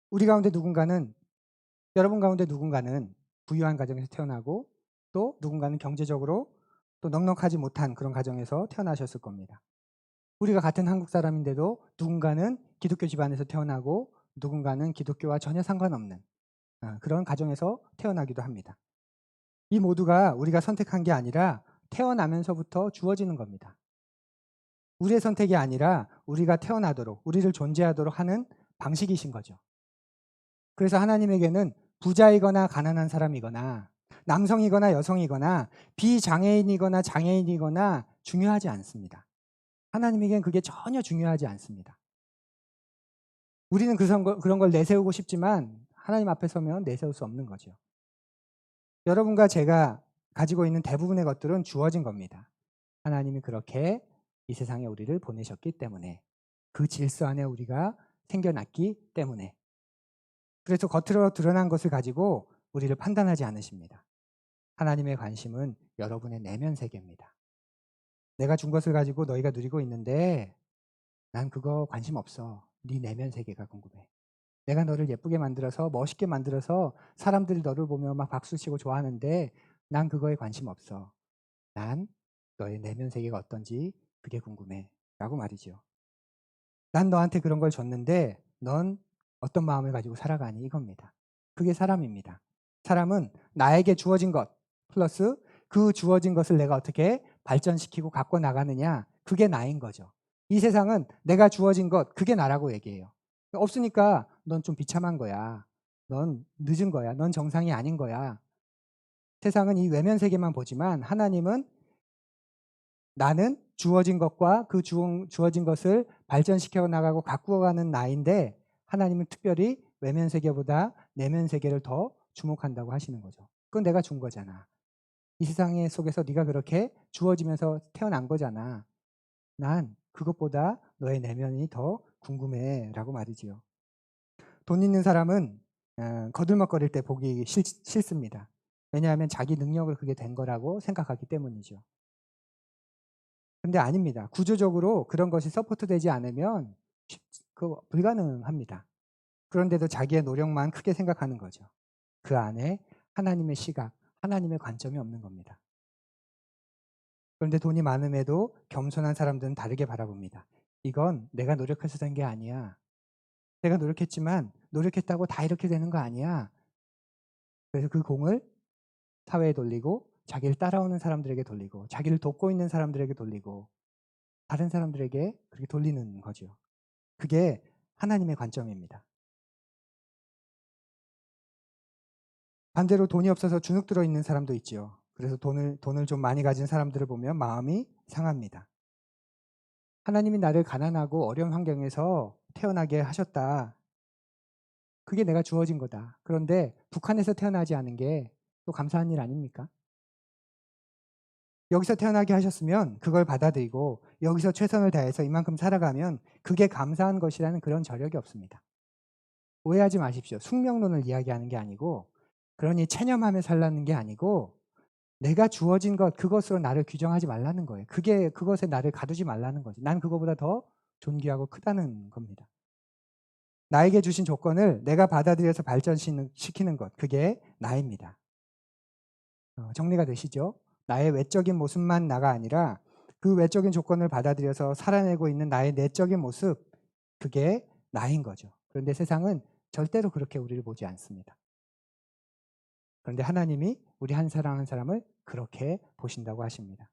우리 가운데 누군가는, 여러분 가운데 누군가는 부유한 가정에서 태어나고 또 누군가는 경제적으로 또 넉넉하지 못한 그런 가정에서 태어나셨을 겁니다. 우리가 같은 한국 사람인데도 누군가는 기독교 집안에서 태어나고 누군가는 기독교와 전혀 상관없는 그런 가정에서 태어나기도 합니다. 이 모두가 우리가 선택한 게 아니라 태어나면서부터 주어지는 겁니다. 우리의 선택이 아니라 우리가 태어나도록, 우리를 존재하도록 하는 방식이신 거죠. 그래서 하나님에게는 부자이거나 가난한 사람이거나 남성이거나 여성이거나 비장애인이거나 장애인이거나 중요하지 않습니다. 하나님에게는 그게 전혀 중요하지 않습니다. 우리는 그런 걸 내세우고 싶지만 하나님 앞에 서면 내세울 수 없는 거죠. 여러분과 제가 가지고 있는 대부분의 것들은 주어진 겁니다. 하나님이 그렇게 이 세상에 우리를 보내셨기 때문에, 그 질서 안에 우리가 생겨났기 때문에. 그래서 겉으로 드러난 것을 가지고 우리를 판단하지 않으십니다. 하나님의 관심은 여러분의 내면 세계입니다. 내가 준 것을 가지고 너희가 누리고 있는데 난 그거 관심 없어. 네 내면 세계가 궁금해. 내가 너를 예쁘게 만들어서 멋있게 만들어서 사람들이 너를 보며 막 박수치고 좋아하는데 난 그거에 관심 없어. 난 너의 내면 세계가 어떤지 그게 궁금해 라고 말이죠. 난 너한테 그런 걸 줬는데 넌 어떤 마음을 가지고 살아가니 이겁니다. 그게 사람입니다. 사람은 나에게 주어진 것 플러스 그 주어진 것을 내가 어떻게 발전시키고 갖고 나가느냐, 그게 나인 거죠. 이 세상은 내가 주어진 것 그게 나라고 얘기해요. 없으니까 넌 좀 비참한 거야. 넌 늦은 거야. 넌 정상이 아닌 거야. 세상은 이 외면 세계만 보지만 하나님은 나는 주어진 것과 그 주어진 것을 발전시켜 나가고 가꾸어가는 나인데 하나님은 특별히 외면 세계보다 내면 세계를 더 주목한다고 하시는 거죠. 그건 내가 준 거잖아. 이 세상 속에서 네가 그렇게 주어지면서 태어난 거잖아. 난 그것보다 너의 내면이 더 궁금해 라고 말이지요. 돈 있는 사람은 거들먹거릴 때 보기 싫습니다. 왜냐하면 자기 능력을 그게 된 거라고 생각하기 때문이죠. 근데 아닙니다. 구조적으로 그런 것이 서포트되지 않으면 불가능합니다. 그런데도 자기의 노력만 크게 생각하는 거죠. 그 안에 하나님의 시각, 하나님의 관점이 없는 겁니다. 그런데 돈이 많음에도 겸손한 사람들은 다르게 바라봅니다. 이건 내가 노력해서 된 게 아니야. 내가 노력했지만 노력했다고 다 이렇게 되는 거 아니야. 그래서 그 공을 사회에 돌리고 자기를 따라오는 사람들에게 돌리고 자기를 돕고 있는 사람들에게 돌리고 다른 사람들에게 그렇게 돌리는 거죠. 그게 하나님의 관점입니다. 반대로 돈이 없어서 주눅 들어 있는 사람도 있지요. 그래서 돈을 좀 많이 가진 사람들을 보면 마음이 상합니다. 하나님이 나를 가난하고 어려운 환경에서 태어나게 하셨다. 그게 내가 주어진 거다. 그런데 북한에서 태어나지 않은 게 또 감사한 일 아닙니까? 여기서 태어나게 하셨으면 그걸 받아들이고 여기서 최선을 다해서 이만큼 살아가면 그게 감사한 것이라는 그런 저력이 없습니다. 오해하지 마십시오. 숙명론을 이야기하는 게 아니고 그러니 체념하며 살라는 게 아니고 내가 주어진 것 그것으로 나를 규정하지 말라는 거예요. 그것에 나를 가두지 말라는 거지. 난 그거보다 더 존귀하고 크다는 겁니다. 나에게 주신 조건을 내가 받아들여서 발전시키는 것 그게 나입니다. 정리가 되시죠? 나의 외적인 모습만 나가 아니라 그 외적인 조건을 받아들여서 살아내고 있는 나의 내적인 모습 그게 나인 거죠. 그런데 세상은 절대로 그렇게 우리를 보지 않습니다. 그런데 하나님이 우리 한 사람 한 사람을 그렇게 보신다고 하십니다.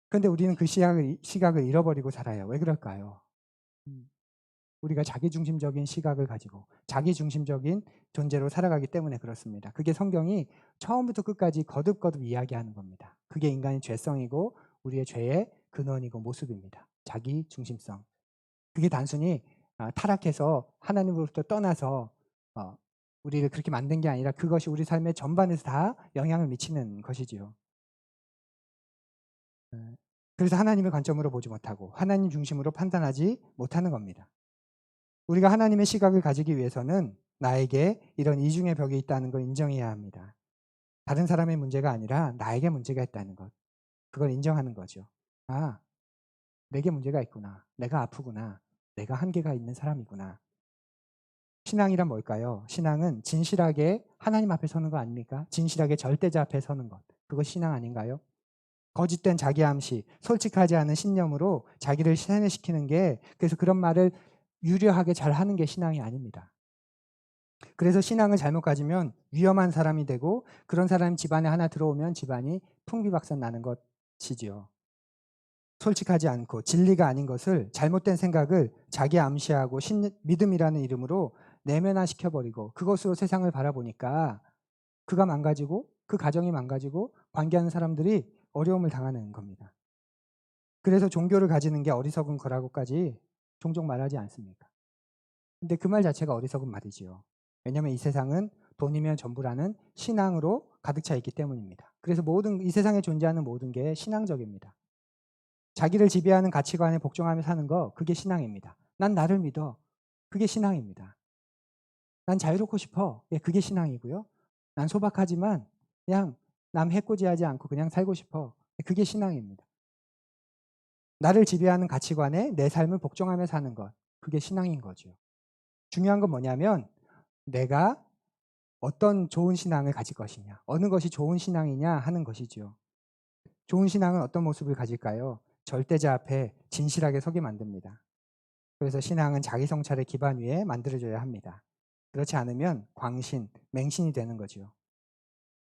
그런데 우리는 그 시각을 잃어버리고 살아요. 왜 그럴까요? 우리가 자기중심적인 시각을 가지고 자기중심적인 존재로 살아가기 때문에 그렇습니다. 그게 성경이 처음부터 끝까지 거듭거듭 이야기하는 겁니다. 그게 인간의 죄성이고 우리의 죄의 근원이고 모습입니다. 자기중심성. 그게 단순히 타락해서 하나님으로부터 떠나서 우리를 그렇게 만든 게 아니라 그것이 우리 삶의 전반에서 다 영향을 미치는 것이지요. 그래서 하나님의 관점으로 보지 못하고 하나님 중심으로 판단하지 못하는 겁니다. 우리가 하나님의 시각을 가지기 위해서는 나에게 이런 이중의 벽이 있다는 걸 인정해야 합니다. 다른 사람의 문제가 아니라 나에게 문제가 있다는 것. 그걸 인정하는 거죠. 아, 내게 문제가 있구나. 내가 아프구나. 내가 한계가 있는 사람이구나. 신앙이란 뭘까요? 신앙은 진실하게 하나님 앞에 서는 거 아닙니까? 진실하게 절대자 앞에 서는 것. 그거 신앙 아닌가요? 거짓된 자기 암시, 솔직하지 않은 신념으로 자기를 세뇌시키는 게 그래서 그런 말을 유려하게 잘 하는 게 신앙이 아닙니다. 그래서 신앙을 잘못 가지면 위험한 사람이 되고 그런 사람이 집안에 하나 들어오면 집안이 풍비박산 나는 것이지요. 솔직하지 않고 진리가 아닌 것을 잘못된 생각을 자기 암시하고 믿음이라는 이름으로 내면화시켜버리고 그것으로 세상을 바라보니까 그가 망가지고 그 가정이 망가지고 관계하는 사람들이 어려움을 당하는 겁니다. 그래서 종교를 가지는 게 어리석은 거라고까지 종종 말하지 않습니까? 근데 그 말 자체가 어리석은 말이지요. 왜냐하면 이 세상은 돈이면 전부라는 신앙으로 가득 차 있기 때문입니다. 그래서 이 세상에 존재하는 모든 게 신앙적입니다. 자기를 지배하는 가치관에 복종하며 사는 거 그게 신앙입니다. 난 나를 믿어. 그게 신앙입니다. 난 자유롭고 싶어. 예, 그게 신앙이고요. 난 소박하지만 그냥 남 해코지하지 않고 그냥 살고 싶어. 예, 그게 신앙입니다. 나를 지배하는 가치관에 내 삶을 복종하며 사는 것 그게 신앙인 거죠. 중요한 건 뭐냐면 내가 어떤 좋은 신앙을 가질 것이냐, 어느 것이 좋은 신앙이냐 하는 것이죠. 좋은 신앙은 어떤 모습을 가질까요? 절대자 앞에 진실하게 서게 만듭니다. 그래서 신앙은 자기 성찰의 기반 위에 만들어져야 합니다. 그렇지 않으면 광신, 맹신이 되는 거죠.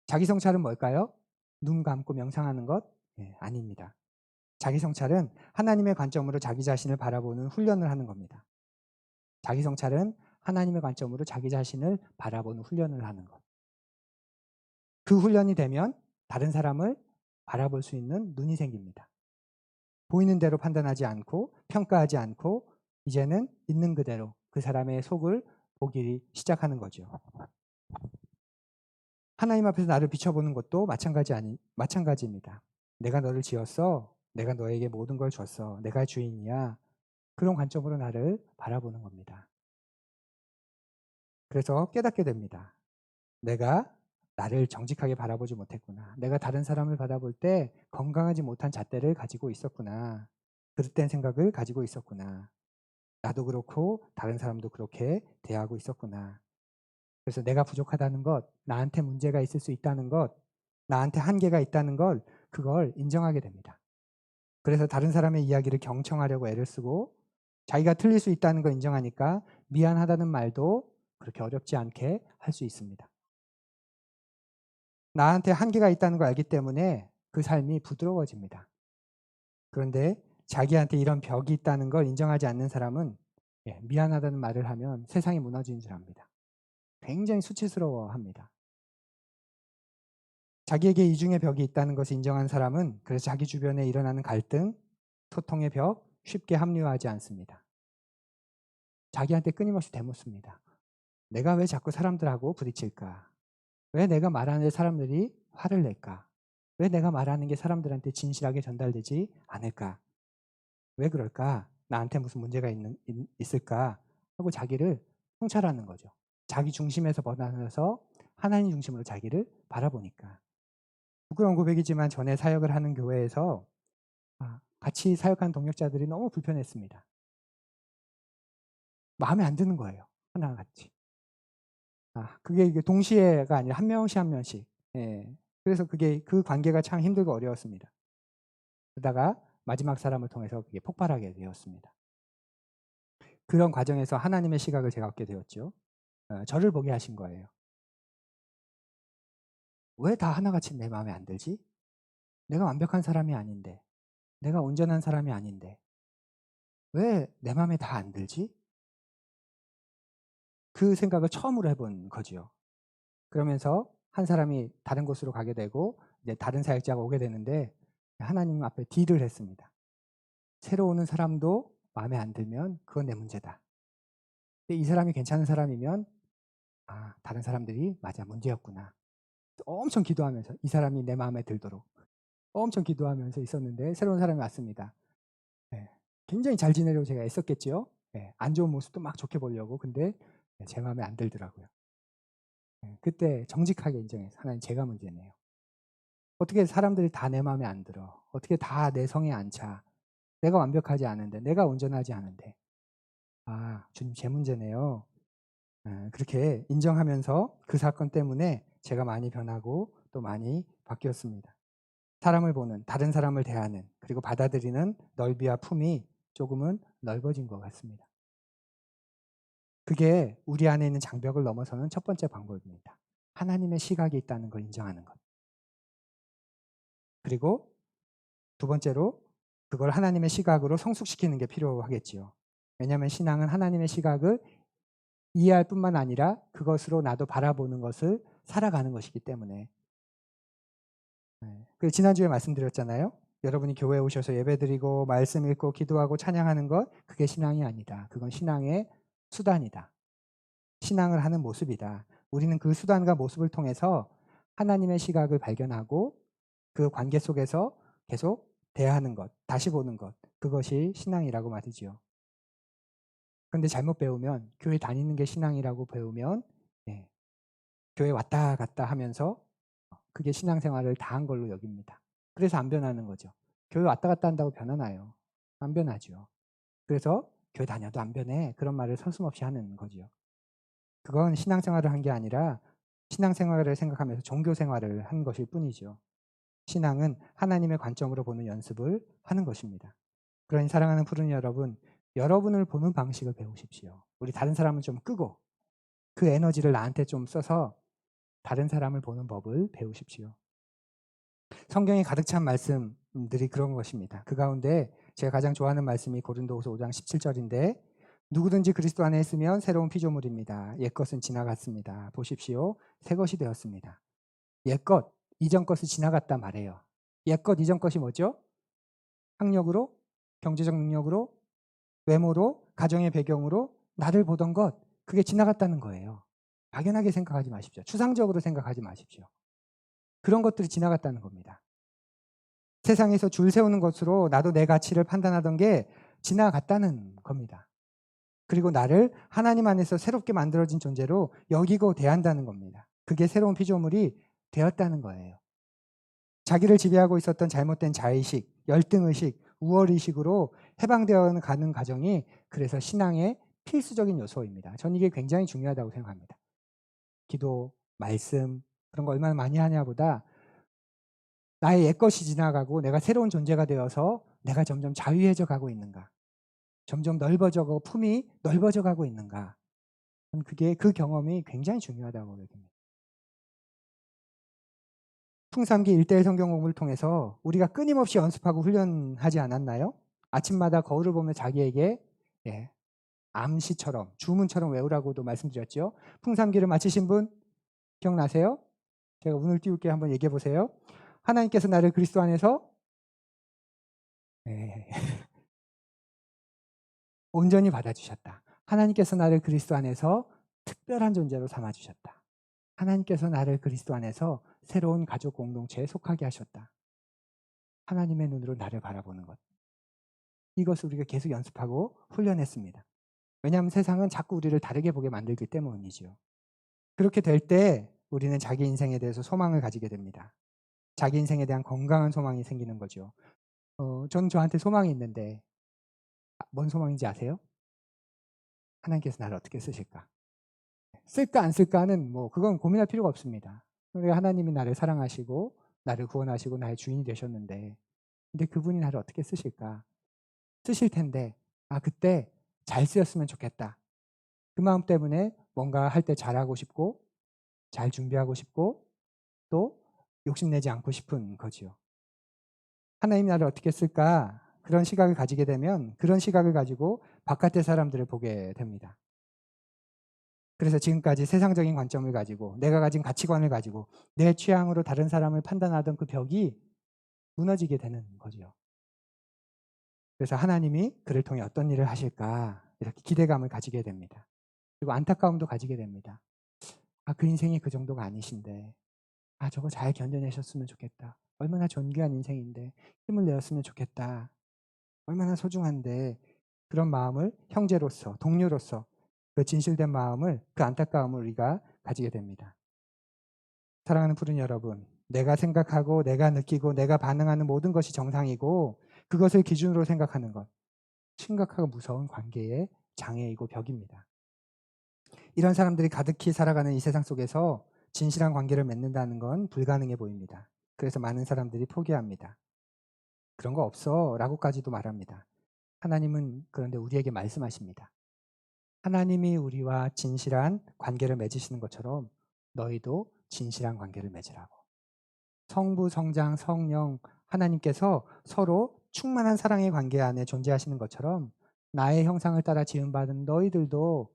자기 성찰은 뭘까요? 눈 감고 명상하는 것? 네, 아닙니다. 자기 성찰은 하나님의 관점으로 자기 자신을 바라보는 훈련을 하는 겁니다. 자기 성찰은 하나님의 관점으로 자기 자신을 바라보는 훈련을 하는 것. 그 훈련이 되면 다른 사람을 바라볼 수 있는 눈이 생깁니다. 보이는 대로 판단하지 않고 평가하지 않고 이제는 있는 그대로 그 사람의 속을 보기 시작하는 거죠. 하나님 앞에서 나를 비춰보는 것도 마찬가지입니다. 내가 너를 지었어. 내가 너에게 모든 걸 줬어. 내가 주인이야. 그런 관점으로 나를 바라보는 겁니다. 그래서 깨닫게 됩니다. 내가 나를 정직하게 바라보지 못했구나. 내가 다른 사람을 바라볼 때 건강하지 못한 잣대를 가지고 있었구나. 그릇된 생각을 가지고 있었구나. 나도 그렇고 다른 사람도 그렇게 대하고 있었구나. 그래서 내가 부족하다는 것, 나한테 문제가 있을 수 있다는 것, 나한테 한계가 있다는 걸 그걸 인정하게 됩니다. 그래서 다른 사람의 이야기를 경청하려고 애를 쓰고 자기가 틀릴 수 있다는 걸 인정하니까 미안하다는 말도 그렇게 어렵지 않게 할 수 있습니다. 나한테 한계가 있다는 걸 알기 때문에 그 삶이 부드러워집니다. 그런데 자기한테 이런 벽이 있다는 걸 인정하지 않는 사람은 미안하다는 말을 하면 세상이 무너지는 줄 압니다. 굉장히 수치스러워합니다. 자기에게 이중의 벽이 있다는 것을 인정한 사람은 그래서 자기 주변에 일어나는 갈등, 소통의 벽 쉽게 합류하지 않습니다. 자기한테 끊임없이 되묻습니다. 내가 왜 자꾸 사람들하고 부딪힐까? 왜 내가 말하는 사람들이 화를 낼까? 왜 내가 말하는 게 사람들한테 진실하게 전달되지 않을까? 왜 그럴까? 나한테 무슨 문제가 있을까? 하고 자기를 통찰하는 거죠. 자기 중심에서 벗어나서 하나님 중심으로 자기를 바라보니까. 부끄러운 고백이지만 전에 사역을 하는 교회에서 같이 사역하는 동역자들이 너무 불편했습니다. 마음에 안 드는 거예요. 하나같이. 그게 이게 동시에가 아니라 한 명씩 한 명씩. 예. 그래서 그 관계가 참 힘들고 어려웠습니다. 그러다가 마지막 사람을 통해서 그게 폭발하게 되었습니다. 그런 과정에서 하나님의 시각을 제가 얻게 되었죠. 저를 보게 하신 거예요. 왜 다 하나같이 내 마음에 안 들지? 내가 완벽한 사람이 아닌데, 내가 온전한 사람이 아닌데, 왜 내 마음에 다 안 들지? 그 생각을 처음으로 해본 거지요. 그러면서 한 사람이 다른 곳으로 가게 되고 이제 다른 사역자가 오게 되는데 하나님 앞에 딜을 했습니다. 새로 오는 사람도 마음에 안 들면 그건 내 문제다. 근데 이 사람이 괜찮은 사람이면 다른 사람들이 맞아 문제였구나. 엄청 기도하면서 이 사람이 내 마음에 들도록 엄청 기도하면서 있었는데 새로운 사람이 왔습니다. 네. 굉장히 잘 지내려고 제가 애썼겠지요. 네. 안 좋은 모습도 막 좋게 보려고. 근데 제 마음에 안 들더라고요. 네. 그때 정직하게 인정해서 하나님 제가 문제네요. 어떻게 사람들이 다 내 마음에 안 들어. 어떻게 다 내 성에 안 차. 내가 완벽하지 않은데 내가 온전하지 않은데. 주님 제 문제네요. 그렇게 인정하면서 그 사건 때문에 제가 많이 변하고 또 많이 바뀌었습니다. 사람을 보는, 다른 사람을 대하는, 그리고 받아들이는 넓이와 품이 조금은 넓어진 것 같습니다. 그게 우리 안에 있는 장벽을 넘어서는 첫 번째 방법입니다. 하나님의 시각이 있다는 걸 인정하는 것. 그리고 두 번째로 그걸 하나님의 시각으로 성숙시키는 게 필요하겠지요. 왜냐하면 신앙은 하나님의 시각을 이해할 뿐만 아니라 그것으로 나도 바라보는 것을 살아가는 것이기 때문에. 지난주에 말씀드렸잖아요. 여러분이 교회에 오셔서 예배드리고 말씀 읽고 기도하고 찬양하는 것 그게 신앙이 아니다. 그건 신앙의 수단이다. 신앙을 하는 모습이다. 우리는 그 수단과 모습을 통해서 하나님의 시각을 발견하고 그 관계 속에서 계속 대하는 것, 다시 보는 것, 그것이 신앙이라고 말이지요. 그런데 잘못 배우면 교회 다니는 게 신앙이라고 배우면 교회 왔다 갔다 하면서 그게 신앙생활을 다 한 걸로 여깁니다. 그래서 안 변하는 거죠. 교회 왔다 갔다 한다고 변하나요? 안 변하죠. 그래서 교회 다녀도 안 변해. 그런 말을 서슴없이 하는 거죠. 그건 신앙생활을 한 게 아니라 신앙생활을 생각하면서 종교생활을 한 것일 뿐이죠. 신앙은 하나님의 관점으로 보는 연습을 하는 것입니다. 그러니 사랑하는 푸른 여러분, 여러분을 보는 방식을 배우십시오. 우리 다른 사람은 좀 끄고 그 에너지를 나한테 좀 써서 다른 사람을 보는 법을 배우십시오. 성경에 가득 찬 말씀들이 그런 것입니다. 그 가운데 제가 가장 좋아하는 말씀이 고린도후서 5장 17절인데 누구든지 그리스도 안에 있으면 새로운 피조물입니다. 옛것은 지나갔습니다. 보십시오. 새 것이 되었습니다. 옛것, 이전 것이 지나갔다 말해요. 옛것, 이전 것이 뭐죠? 학력으로, 경제적 능력으로, 외모로, 가정의 배경으로 나를 보던 것, 그게 지나갔다는 거예요. 막연하게 생각하지 마십시오. 추상적으로 생각하지 마십시오. 그런 것들이 지나갔다는 겁니다. 세상에서 줄 세우는 것으로 나도 내 가치를 판단하던 게 지나갔다는 겁니다. 그리고 나를 하나님 안에서 새롭게 만들어진 존재로 여기고 대한다는 겁니다. 그게 새로운 피조물이 되었다는 거예요. 자기를 지배하고 있었던 잘못된 자의식, 열등의식, 우월의식으로 해방되어 가는 과정이 그래서 신앙의 필수적인 요소입니다. 저는 이게 굉장히 중요하다고 생각합니다. 기도, 말씀 그런 거 얼마나 많이 하냐보다 나의 옛것이 지나가고 내가 새로운 존재가 되어서 내가 점점 자유해져 가고 있는가. 점점 넓어져 가고 품이 넓어져 가고 있는가. 그게 그 경험이 굉장히 중요하다고 여깁니다. 풍삼기 1대1 성경 공부를 통해서 우리가 끊임없이 연습하고 훈련하지 않았나요? 아침마다 거울을 보며 자기에게 예, 암시처럼 주문처럼 외우라고도 말씀드렸죠. 풍삼기를 마치신 분 기억나세요? 제가 운을 띄울게 한번 얘기해 보세요. 하나님께서 나를 그리스도 안에서 예, 온전히 받아주셨다. 하나님께서 나를 그리스도 안에서 특별한 존재로 삼아주셨다. 하나님께서 나를 그리스도 안에서 새로운 가족 공동체에 속하게 하셨다. 하나님의 눈으로 나를 바라보는 것. 이것을 우리가 계속 연습하고 훈련했습니다. 왜냐하면 세상은 자꾸 우리를 다르게 보게 만들기 때문이죠. 그렇게 될 때 우리는 자기 인생에 대해서 소망을 가지게 됩니다. 자기 인생에 대한 건강한 소망이 생기는 거죠. 저는 저한테 소망이 있는데 뭔 소망인지 아세요? 하나님께서 나를 어떻게 쓰실까? 쓸까 안 쓸까는 뭐 그건 고민할 필요가 없습니다. 그러니까 하나님이 나를 사랑하시고 나를 구원하시고 나의 주인이 되셨는데 근데 그분이 나를 어떻게 쓰실까? 쓰실 텐데 그때 잘 쓰였으면 좋겠다. 그 마음 때문에 뭔가 할 때 잘하고 싶고 잘 준비하고 싶고 또 욕심내지 않고 싶은 거지요. 하나님 나를 어떻게 쓸까? 그런 시각을 가지게 되면 그런 시각을 가지고 바깥의 사람들을 보게 됩니다. 그래서 지금까지 세상적인 관점을 가지고 내가 가진 가치관을 가지고 내 취향으로 다른 사람을 판단하던 그 벽이 무너지게 되는 거죠. 그래서 하나님이 그를 통해 어떤 일을 하실까 이렇게 기대감을 가지게 됩니다. 그리고 안타까움도 가지게 됩니다. 그 인생이 그 정도가 아니신데 저거 잘 견뎌내셨으면 좋겠다. 얼마나 존귀한 인생인데 힘을 내었으면 좋겠다. 얼마나 소중한데 그런 마음을 형제로서 동료로서 그 진실된 마음을 그 안타까움을 우리가 가지게 됩니다. 사랑하는 푸른 여러분, 내가 생각하고 내가 느끼고 내가 반응하는 모든 것이 정상이고 그것을 기준으로 생각하는 것 심각하고 무서운 관계의 장애이고 벽입니다. 이런 사람들이 가득히 살아가는 이 세상 속에서 진실한 관계를 맺는다는 건 불가능해 보입니다. 그래서 많은 사람들이 포기합니다. 그런 거 없어 라고까지도 말합니다. 하나님은 그런데 우리에게 말씀하십니다. 하나님이 우리와 진실한 관계를 맺으시는 것처럼 너희도 진실한 관계를 맺으라고. 성부, 성장, 성령 하나님께서 서로 충만한 사랑의 관계 안에 존재하시는 것처럼 나의 형상을 따라 지음받은 너희들도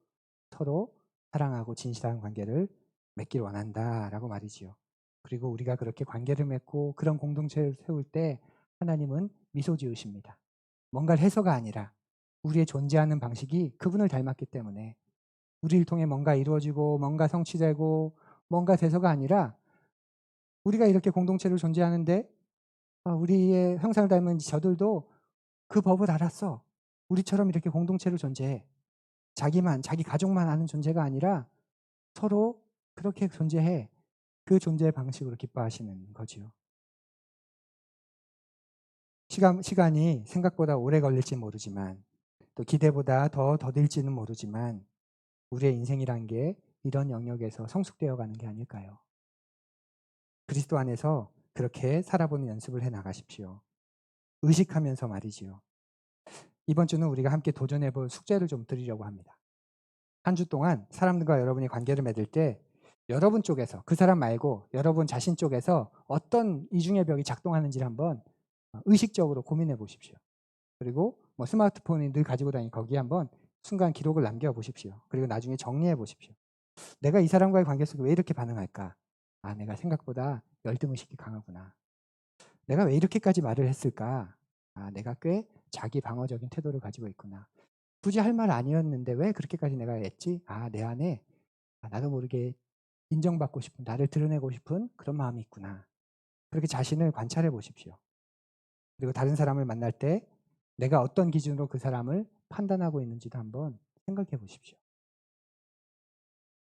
서로 사랑하고 진실한 관계를 맺길 원한다라고 말이지요. 그리고 우리가 그렇게 관계를 맺고 그런 공동체를 세울 때 하나님은 미소 지으십니다. 뭔가를 해서가 아니라 우리의 존재하는 방식이 그분을 닮았기 때문에 우리를 통해 뭔가 이루어지고 뭔가 성취되고 뭔가 돼서가 아니라 우리가 이렇게 공동체로 존재하는데 우리의 형상을 닮은 저들도 그 법을 알았어. 우리처럼 이렇게 공동체로 존재해. 자기 가족만 아는 존재가 아니라 서로 그렇게 존재해. 그 존재의 방식으로 기뻐하시는 거지요. 시간이 생각보다 오래 걸릴지 모르지만 또 기대보다 더 더딜지는 모르지만 우리의 인생이란 게 이런 영역에서 성숙되어 가는 게 아닐까요? 그리스도 안에서 그렇게 살아보는 연습을 해 나가십시오. 의식하면서 말이지요. 이번 주는 우리가 함께 도전해 볼 숙제를 좀 드리려고 합니다. 한 주 동안 사람들과 여러분이 관계를 맺을 때 여러분 쪽에서 그 사람 말고 여러분 자신 쪽에서 어떤 이중의 벽이 작동하는지를 한번 의식적으로 고민해 보십시오. 그리고 뭐 스마트폰이 늘 가지고 다니는 거기에 한번 순간 기록을 남겨 보십시오. 그리고 나중에 정리해 보십시오. 내가 이 사람과의 관계 속에 왜 이렇게 반응할까? 내가 생각보다 열등의식이 강하구나. 내가 왜 이렇게까지 말을 했을까? 내가 꽤 자기 방어적인 태도를 가지고 있구나. 굳이 할 말 아니었는데 왜 그렇게까지 내가 했지? 내 안에 나도 모르게 인정받고 싶은, 나를 드러내고 싶은 그런 마음이 있구나. 그렇게 자신을 관찰해 보십시오. 그리고 다른 사람을 만날 때 내가 어떤 기준으로 그 사람을 판단하고 있는지도 한번 생각해 보십시오.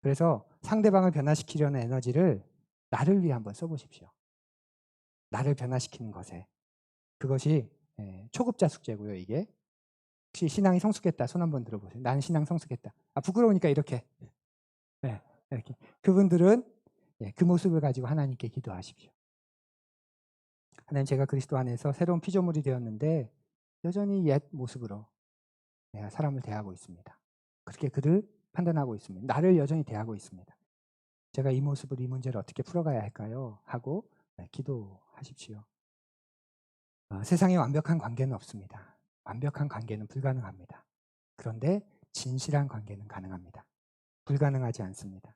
그래서 상대방을 변화시키려는 에너지를 나를 위해 한번 써보십시오. 나를 변화시키는 것에. 그것이 초급자 숙제고요, 이게. 혹시 신앙이 성숙했다, 손 한번 들어보세요. 나는 신앙 성숙했다. 부끄러우니까 이렇게. 네, 이렇게. 그분들은 그 모습을 가지고 하나님께 기도하십시오. 하나님, 제가 그리스도 안에서 새로운 피조물이 되었는데 여전히 옛 모습으로 내가 사람을 대하고 있습니다. 그렇게 그를 판단하고 있습니다. 나를 여전히 대하고 있습니다. 제가 이 모습을, 이 문제를 어떻게 풀어가야 할까요? 하고 네, 기도하십시오. 세상에 완벽한 관계는 없습니다. 완벽한 관계는 불가능합니다. 그런데 진실한 관계는 가능합니다. 불가능하지 않습니다.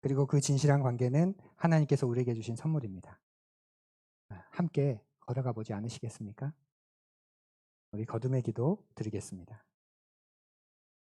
그리고 그 진실한 관계는 하나님께서 우리에게 주신 선물입니다. 함께 걸어가 보지 않으시겠습니까? 우리 거듭의 기도 드리겠습니다.